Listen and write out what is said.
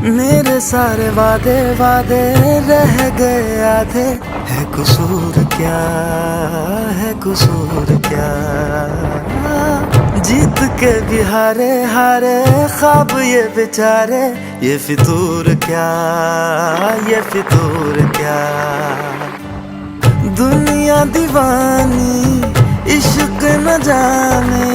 मेरे सारे वादे वादे रह गए आधे। है कसूर क्या, है कसूर क्या, जीत के भी हारे हारे ख्वाब ये बेचारे। ये फितूर क्या, ये फितूर क्या। दुनिया दीवानी इश्क न जाने,